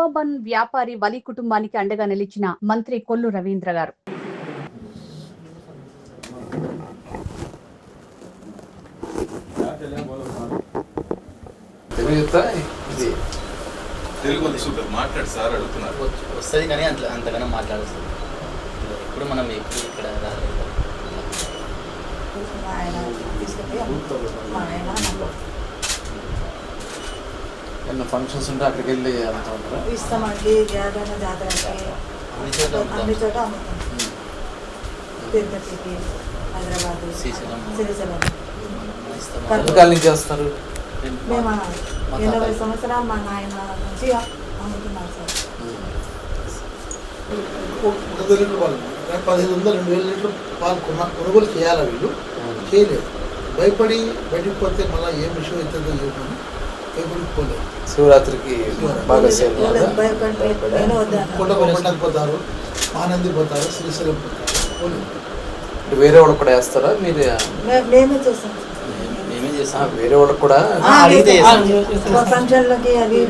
సబాబన్ వ్యాపారి వలి కుటుంబానికి అండగా నిలిచిన మంత్రి కొల్లు రవీంద్ర గారు. వస్తుంది కానీ అంతగానో మాట్లాడుతుంది. ఇప్పుడు మనం ఇక్కడ రాలేదు. ఏమన్నా ఫంక్షన్స్ ఉంటే అక్కడికి వెళ్ళి ఇస్తామండి. జాతరకి అన్ని చోట అమ్ముతాం. తిరుపతికి, హైదరాబాద్, శ్రీశైలం. ఎంతకాలం నుంచి చేస్తారు? మేము 80 సంవత్సరాలు మా నాయన నుంచి అమ్ముతున్నాం సార్. 1500 2000 లీటర్లు పాలు కొనుగోలు చేయాలి. వీళ్ళు చేయలేదు. భయపడి బయటికి పోతే మళ్ళీ ఏం విషయం అవుతుందో చెప్పని భయపడికి పోలేదు. శివరాత్రికి బాగా కొండకు పోతారు, ఆనంది పోతారు, శ్రీశైలం పోతారు. పోలేదు. వేరే వాళ్ళు కూడా వేస్తారా? మీరు మేమే చేస్తాం. వేరే వాళ్ళకి కూడా ఫంక్షన్లకి అవి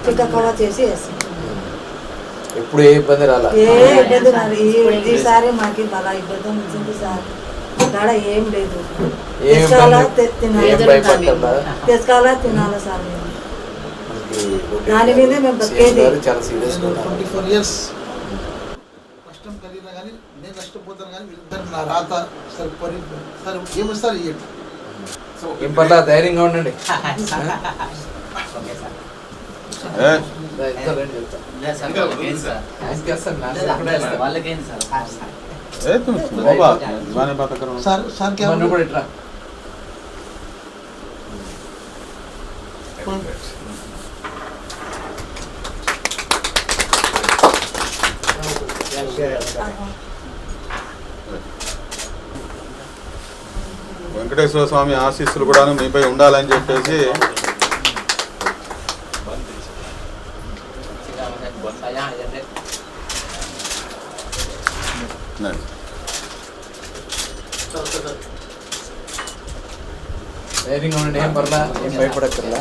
టిక్క కవర్ చేసి వేస్తాం. ఎప్పుడు ఏ ఇబ్బంది రాలా? ఏ ఇబ్బంది రాదు. ఈసారి మాకు బాగా ఇబ్బంది వచ్చింది సార్. అక్కడ ఏం లేదు. తెచ్చుకోవాలా తినాలా సార్. మేము దాని మీదే మేము బతికేది. చాలా సీరియస్ 24 years కష్టం కలిగినా కానీ నేను నష్టపోతాను. కానీ వీళ్ళిద్దరు నా రాత సార్ సార్ ఏమిస్తారు ఇవ్వండి. ఏం పర్లా, ధైర్యంగా ఉండండి. కూడా ఇట్లా వెంకటేశ్వర స్వామి ఆశీస్సులు కూడా మీపై ఉండాలని చెప్పేసి ధైర్యంగా ఉండండి. ఏం పర్లా, ఏం భయపడక్కర్లా.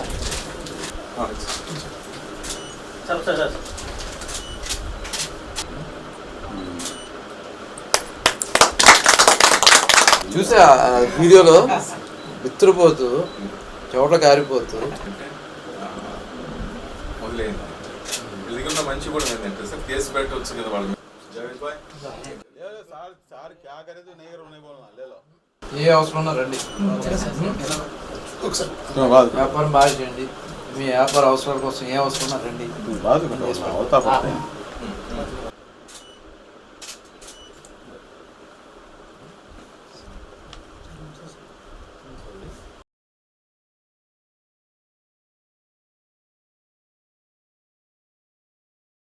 చూసా వీడియోలో విత్తురుపోతూ చోట కారిపోతూ మంచి కూడా ఏంటంటే సార్ కేసు పెట్టవచ్చు కదా వాళ్ళు. ఏ అవసరం ఉన్నా రండి. వ్యాపారం బాగా చేయండి. మీ వ్యాపార అవసరాల కోసం ఏ అవసరం ఉన్నా రండి.